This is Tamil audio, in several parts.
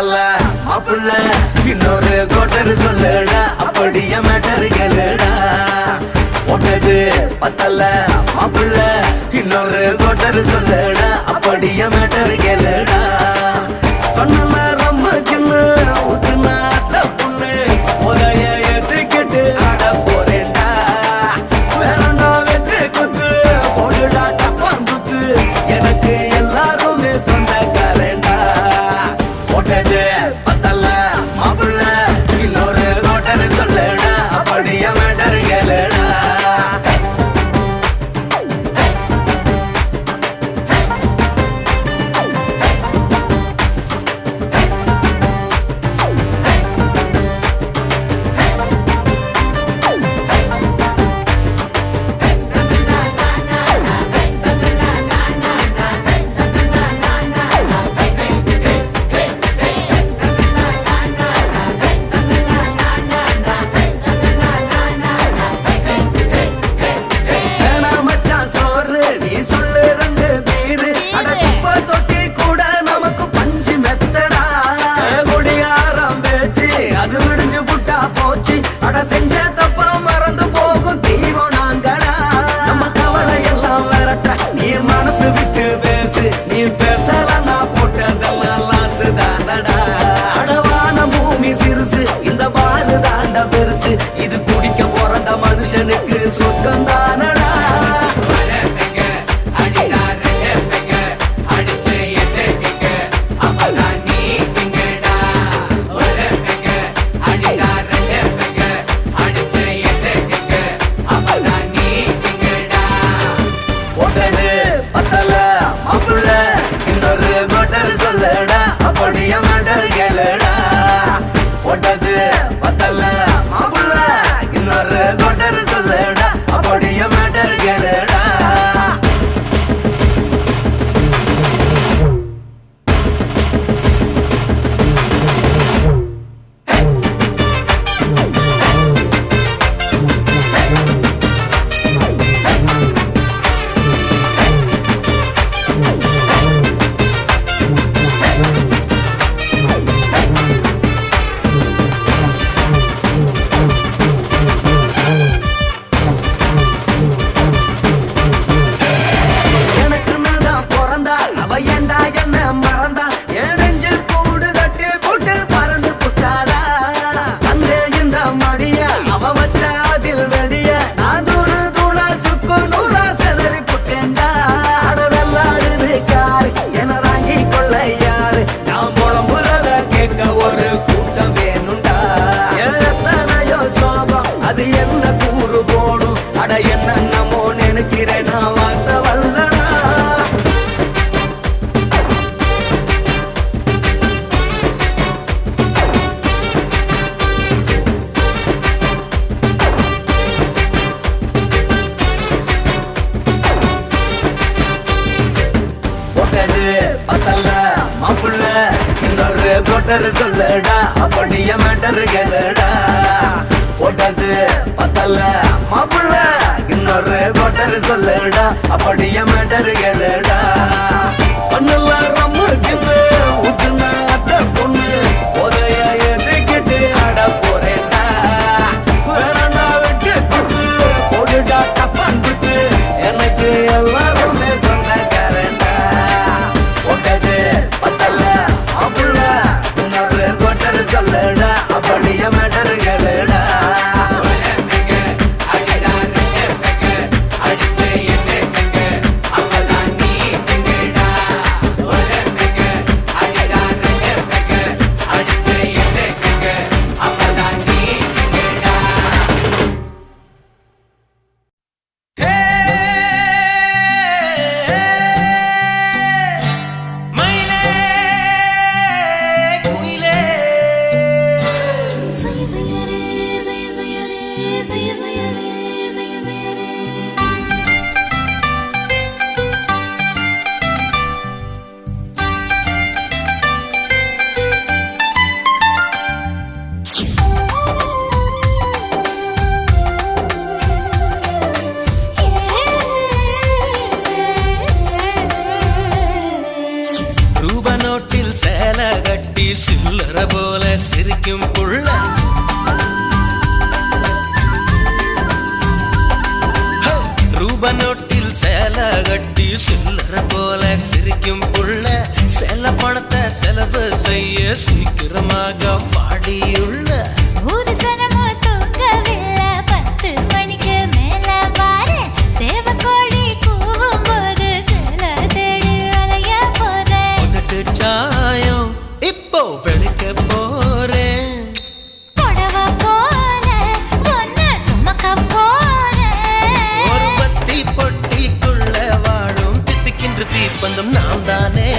பத்தல மாப்புள்ள இன்னொரு கோட்டர் சொல்லுடா அப்படியே மேட்டர் கேளுடா ஒட்டது பத்தல மாப்புள்ள இன்னொரு கோட்டர் சொல்லுடா அப்படியே மேட்டர் கேளுடா சொன்ன ரொம்ப சின்ன ஊத்துனா பொண்ணு உதய ஏத்துக்கிட்டு ஆட போறேன்டா வேறண்டா வெட்டு குத்து போடுடா டப்பான் குத்து எனக்கு எல்லாருமே சொந்தக்காரேண்டா ஒட்டது பத்தல மாப்புள்ள இன்னொரு கோட்டர் சொல்லுடா அப்படியே மேட்டர் கேளுடா செஞ்ச தப்பா மறந்து போகும் தீவம் நாங்கடா நம்ம கவலை எல்லாம் விரட்ட நீ மனசு விட்டு பேசு நீ பேசலன்னா போட்டதெல்லாம் லாசு தானடா அடவான பூமி சிறுசு இந்த பாலு தாண்ட பெருசு இது குடிக்க பிறந்த மனுஷனுக்கு சொர்க்கம் தானடா அப்படியே மேட்டர் கேளுடா ஒட்டது பத்தல மாப்புள்ள இன்னொரு கோட்டர் சொல்லுடா அப்படியே மேட்டர் கேளுடா அது என்ன கூறு போடும் அட என்ன நம்மோ நினைக்கிறேன் நான் வார்த்தை வல்லடா ஒட்டது பத்தல மாப்புள்ள இன்னொரு கோட்டர் சொல்லுடா அப்படியே மேட்டர் கேளுடா ஒட்டது பத்தல மாப்புள்ள இன்னொரு கோட்டர் சொல்லுடா அப்படியே மேட்டர் கேளுடா பண்ணல ரொம்ப சின்ன ஊத்துனா பொண்ணு உதய ஏத்துக்கிட்டு ஆட போறேன்டா வேறண்டா வெட்டு குத்து போடுடா டப்பான் குத்து எனக்கு எல்லாருமே சொந்தக்காரன்டா ஒட்டது பத்தல மாப்புள்ள இன்னொரு கோட்டர் சொல்லுடா அப்படியே மேட்டர் கேளுடா சேல கட்டி சில்ல சிரிக்கும் புள்ள ரூபா நோட்டில் சேலை கட்டி சில்லற போல சிரிக்கும் புள்ள செல பணத்தை செலவு செய்ய சீக்கிரமாக வாடியுள்ள ஒரு சனமோ தூங்கவில்லை 10 மணிக்கு மேல பாரு சேவக்கோழி கூவும் போது சில தேடி அலைய போறேன் உதட்டு சாயம் இப்போ வெளுக்க போறேன் புடவ போல ஒன்ன சுமக்க போறேன் ஒரு பத்தி பொட்டிக்குள்ள வாழும் தித்திக்கின்ற தீப்பந்தம் நாம் தானே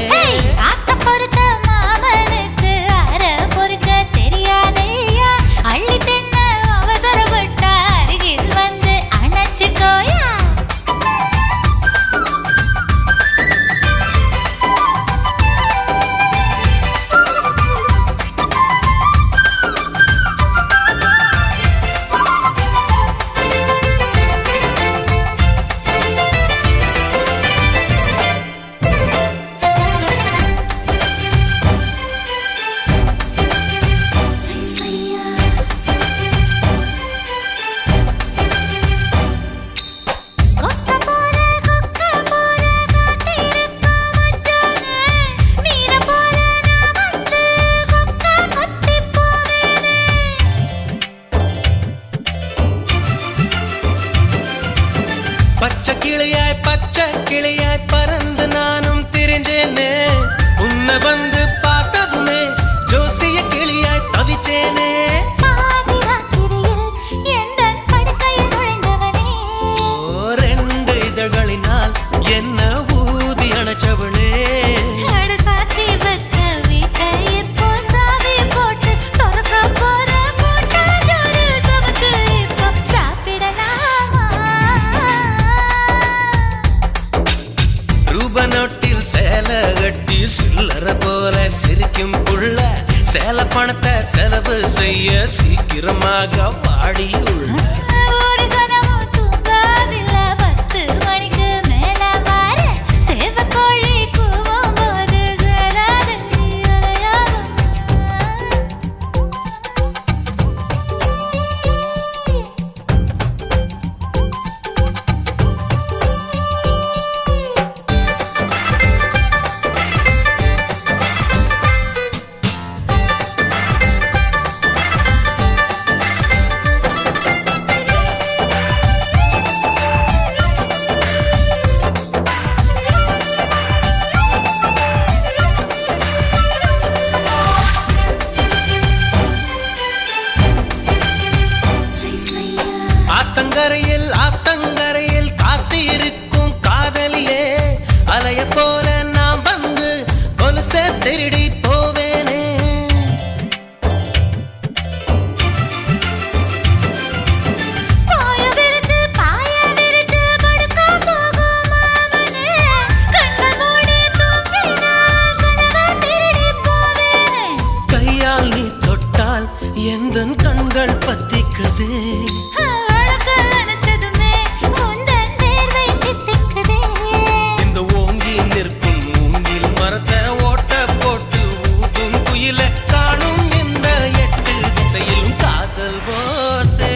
ஆத்த பொறுத்த மாமனுக்கு அற பொறுக்க தெரியாதையா அள்ளி தின்ன அவசரப்பட்ட அருகில் வந்து அணைச்சுக்கோயா கொக்க போற கொக்க போற காத்திருக்க மச்சானே மீன போல நான் வந்து கொக்க கொத்தி போவேனே பச்சை கிளியாய் பறந்து நானும் திரிஞ்சேனே உன்னை வந்து பார்த்ததுமே ஜோசிய கிளியாய் தவிச்சேனே பாதி ராத்திரியில் எந்தன் படுக்கையில் நுழைந்தவனே ரெண்டு இதழ்களினால் என்ன ஊதி அணைச்சவளே அட சாத்தி வச்ச வீட்டை இப்போ சாவி போட்டு திறக்க போற மூட்டை ஜோறு சமைச்சு இப்போ சாப்பிடலாமா ரூபா நோட்டில் சேலை கட்டி சில்லற போல சிரிக்கும் புள்ள சேல பணத்தை செலவு செய்ய சீக்கிரமாக வாடியுள்ள ஒரு சனமும் தூங்கவில்லை 10 மணிக்கு மேல பாரு சேவக்கோழி கூவும் போது சேராது ஆத்தங்கரையில் காத்து இருக்கும் காதலியே அலைய போல நான் வந்து கொலுச திருடி போவேனே பாய விரிச்சு படுக்க போகும் மாமனே கண்கள் மூடி தூங்கினா கனவை திருடி போவேனே கையால் நீ தொட்டால் எந்தன் கண்கள் பத்திக்குது அழகு அணைச்சதுமே உந்தன் வேர்வை தித்திக்குதே இந்த ஓங்கி நிற்கும் மூங்கில் மரத்தை ஓட்ட போட்டு ஊதும் குயில காணும் இந்த 8 திசையிலும் காதல் ஓசே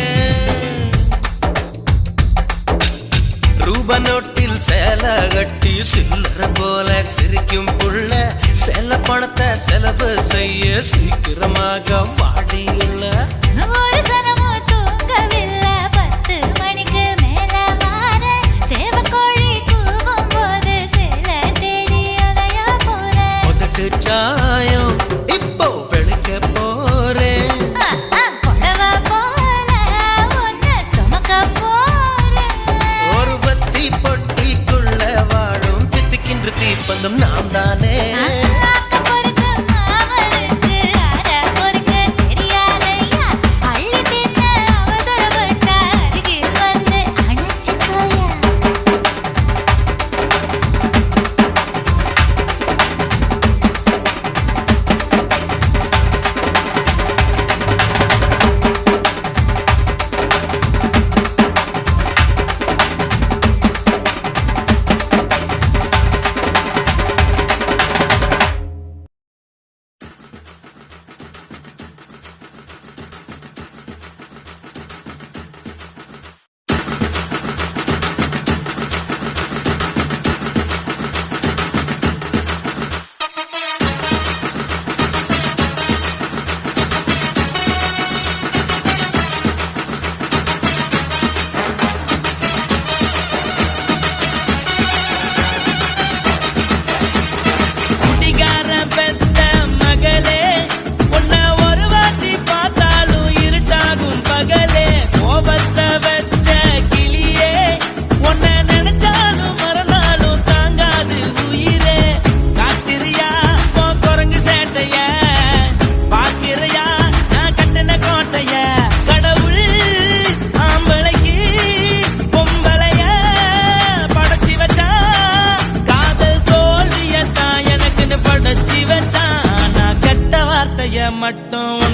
ரூபா நோட்டில் சேலை கட்டி சில்லற போல சிரிக்கும் புள்ள செல பணத்தை செலவு செய்ய சீக்கிரமாக வாடியுள்ள ஒரு சனமோ தூங்கவில்லை 10 மணிக்கு மேல பாரு சேவக்கோழி கூவும் போது சில தேடி அலைய போறேன் உதட்டு சாயம் இப்போ வெளுக்க போறேன் புடவ போல ஒன்ன சுமக்க போறேன் ஒரு பத்தி பொட்டிக்குள்ள வாழும் தித்திக்கின்ற தீப்பந்தம் நாம் தானே ஆத்த பொறுத்த மாமனுக்கு அற பொறுக்க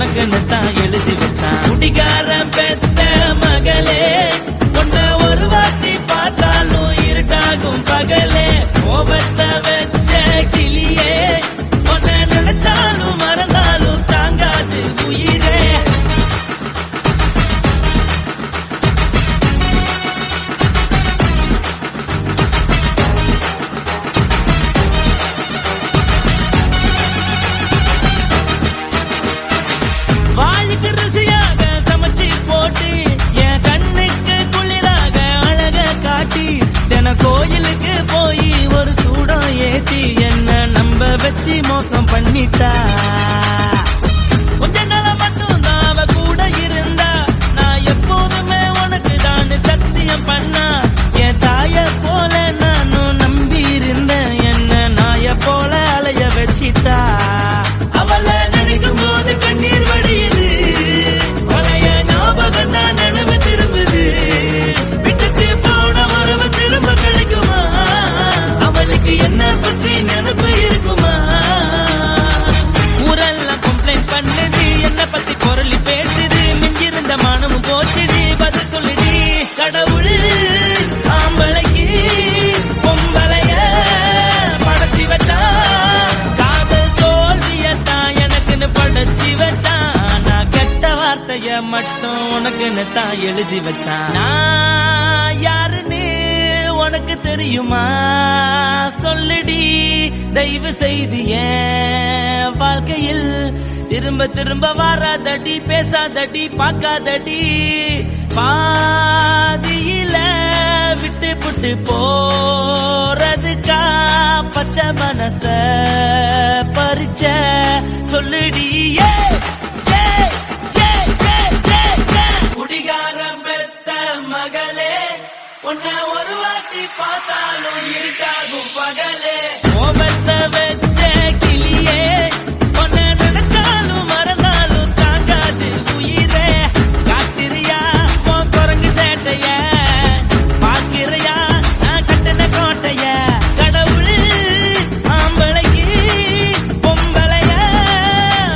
உனக்குன்னு தான் எழுதி வச்சான். குடிகாரன் பெத்த மகளே உன்னை ஒரு வாட்டி பார்த்தாலும் இருட்டாகும் பகலே. கோபத்தை வச்ச கிளியே உன்னை நினைச்சாலும் மறந்தாலும் தாங்காது உயிரே. வாளுக்கு ருசியாக சமைச்சு போட்டு என் கண்ணுக்கு குளிராக அழக காட்டி தின கோயிலுக்கு போய் ஒரு சூடம் ஏத்தி என்ன நம்ப வச்சு மோசம் பண்ணிட்டா. கொஞ்ச நாள மட்டும் தான் அவ கூட இருந்தா நான் எப்போதுமே உனக்கு தான் சத்தியம் பண்ணா. என் தாய போல நானும் நம்பி இருந்தேன் என்ன நாய போல அலைய வச்சிட்டா. அவளை நினைக்கும் போது கண்ணீர் வடியுது பழைய ஞாபகம் தான் நினைவு திரும்புது. விட்டுட்டு போன உறவு திரும்ப கிடைக்குமா அவளுக்கு என்ன பத்தி நினைப்பு இருக்குமா. ஊரெல்லாம் கம்ப்ளைண்ட் பண்ணுது என்ன பத்தி பொருளி பேசுது மிஞ்சிருந்த மனமும் போச்சுடி பதில் சொல்லுடி. கடவுள் ஆம்பளைக்கு பொம்பளைய படைச்சி வச்சான் காதல் தோல்வியத்தான் எனக்குன்னு படைச்சி வச்சான். நான் கெட்ட வார்த்தைய மட்டும் உனக்குன்னு தான் எழுதி வச்சான். நான் யாருன்னு உனக்கு தெரியுமா சொல்லுடி தயவு செய்து என் வாழ்க்கையில் திரும்ப திரும்ப வராதடி பேசாதடி பார்க்காதடி. பாதியில விட்டு புட்டு போறதுக்கா பச்சை மனச பறிச்ச சொல்லுடி. குடிகாரம் பெத்த மகளே உன்னை ஒரு வாட்டி பார்த்தாலும் இருட்டாகும் பகலே. கோபத்தை வச்ச கிளியே உன்னை நினைச்சாலும் மறந்தாலும் தாங்காது உயிரே. காத்திரியா உன் குரங்கு சேட்டைய பாக்கிறையா நான் கட்டின கோட்டைய. கடவுள் ஆம்பளைக்கு பொம்பளைய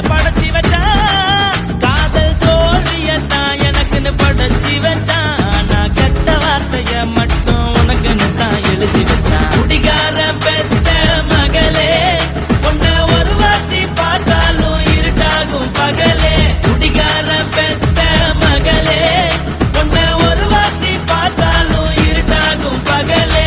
படைச்சி வச்சா காதல் தோல்வியத்தான் எனக்குன்னு படைச்சி வச்சான். நான் கெட்ட வார்த்தைய மட்டும் உனக்குன்னு தான் எழுதி வச்சான். குடிகார பெத்த மகளே உன்னை ஒரு வாட்டி பார்த்தாலும் இருட்டாகும் பகலே. குடிகார பெத்த மகளே உன்னை ஒரு வாட்டி பார்த்தாலும் இருட்டாகும் பகலே.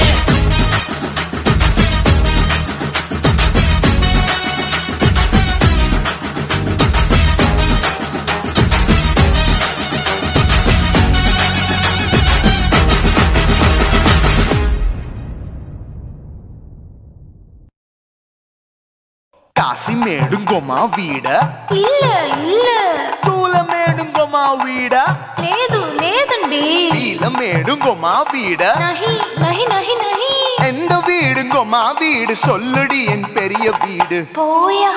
కాశీమేడుంగోమా వీడ இல்ல இல்ல తూలమేడుంగోమా వీడ లేదు లేదండి. నీలమేడుంగోమా వీడ நஹி நஹி நஹி நஹி. எந்த வீடுங்கோமா வீடு சொல்லுடி என் பெரிய வீடு. போயா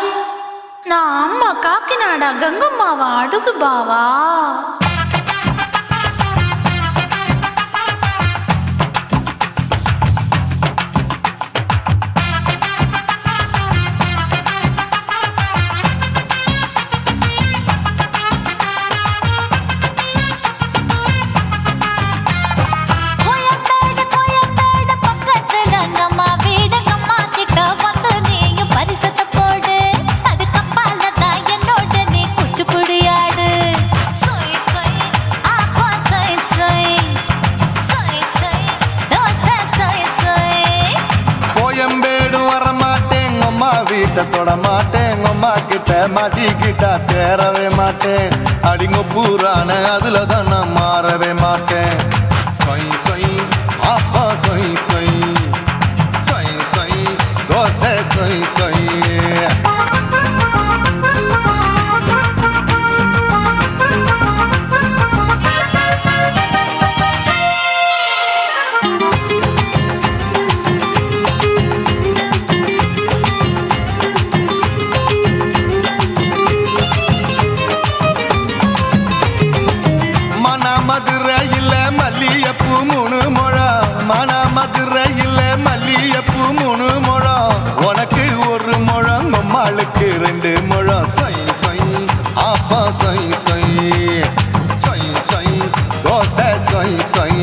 நான் அம்மா காக்கிநாடா கங்கம்மாவா அடுகு பாவா. கோயம்பேடு பக்கத்துல நம்ம வீடு கம்மா கிட்ட வந்து நீயும் பரிசத்தை போடு. அது கப்பால தான் என்னோட நீ குச்சிப்புடியாடு. சொய் சொய் ஆப்பா சொய் சொய் சொய் சொய் தோசை சொய் சொய். கோயம்பேடு வரமாட்டேன் அம்மா வீட்டை தொட மாட்டேன் அம்மா கிட்ட மாட்டிக்கிட்டா தேரவே மாட்டேன். அடிங்க பூரான அதுல தான் நான் மாறவே மாட்டேன். சொய் சொய் ஆப்பா சொய் சொய் சொய் சொய் தோசை சொய் சொய். மதுரையில் மல்லியப்பூ 3 முழம். மதுரையில் மல்லியப்பூ 3 முழம். உனக்கு 1 முழம் சொய் சொய் சொய் சொய் தோசை சொய் சொய்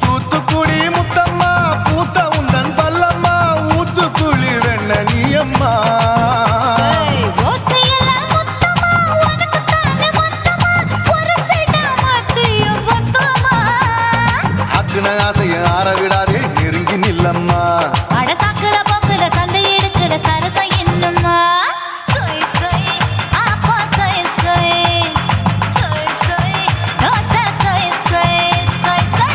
தூத்துக்குடி முத்தம்மா பூத்த உந்தன் பல்லம்மா ஊத்துக்குழி வெண்ண நீயம்மா அக்குன ஆசைய ஆற விடாதே நெருங்கி நில்லம்மா அடசாக்குல போக்குல சந்தை எடுக்கல சரசம் என்னம்மா சொய் சொய் ஆப்பா சொய் சொய் சொய் சொய் தோசை சொய் சொய் சொய் சொய்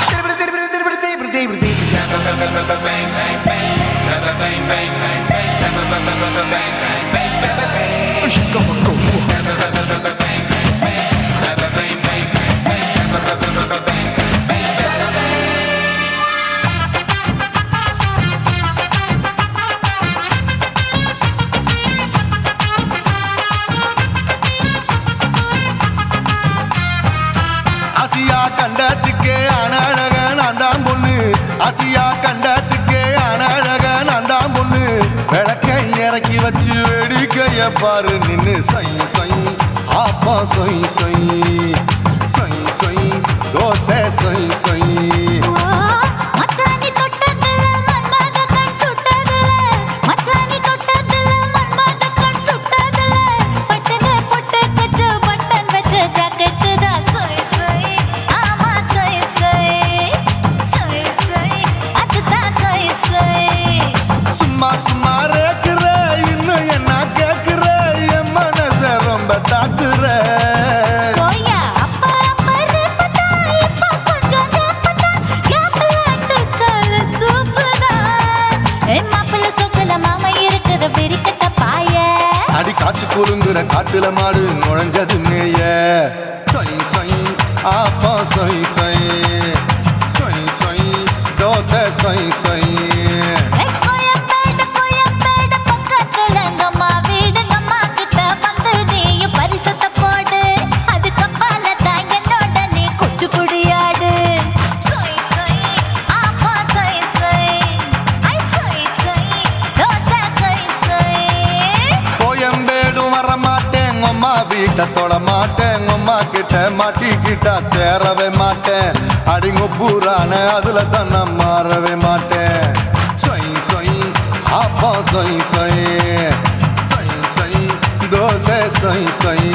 ஆசியா கண்டத்துக்கே அனழக நான் தான் பொண்ணு ஆசியா கண்டத்துக்கே அனழக நான் தான் பொண்ணு விளக்கை இறக்கி வச்சு வேடிக்கைய பாரு நின்னு சொய் சொய் ஆப்பா சொய் சொய் சொய் சொய் தோசை சொய் சொய் மச்சானி தொட்டதுல மன்மத கண் சுட்டதுல மச்சானி தொட்டதுல மன்மத கண் சுட்டதுல பட்டன பொட்டு கச்சு பட்டன் வச்ச ஜாக்கெட் தான் சொய் சொய் ஆமா சொய் சொய் சொய் சொய் அதுதான் சொய் சொய் சும்மா சும்மா ரேக்குற இன்னும் என்ன கேக்குற என் மனச ரொம்ப தாக்குற போயா அப்பா அப்பா ரப்பதா இப்ப கொஞ்சம் கேப்பதா கேப்பல அட்டக்கால சூப்பரா மாப்பிள்ள சொக்கல மாமா இருக்கிற பெரிக்கட்ட பாய அடி காய்ச்சி குலுங்குற காட்டுல மாடு நுழைஞ்சது மேய சொய் சொய் ஆப்பா சொய் சொய் சொய் சொய் தோசை சொய் சொய் கோயம்பேடு பக்கத்துல எங்கம்மா வீடு அம்மா கிட்ட வந்து நீயும் பரிசத்தை போடு அது கப்பால தான் என்னோட நீ குச்சி புடியாடு சொய் சொய் ஆப்பா சொய் சொய் ஐ சொய் சொய் தோசை சொய் சொய் கோயம்பேடும் வர மாட்டேன் அம்மா வீட்டை தொட மாட்டேன் அம்மா கிட்ட மாட்டிக்கிட்டா தேரவே மாட்டேன் அடிங்க பூரான அதுல தான் நான் மாறவே மாட்டேன் சொய் சொய் ஆப்பா சொய் சொய் சொய் சொய் தோசை சொய் சொய்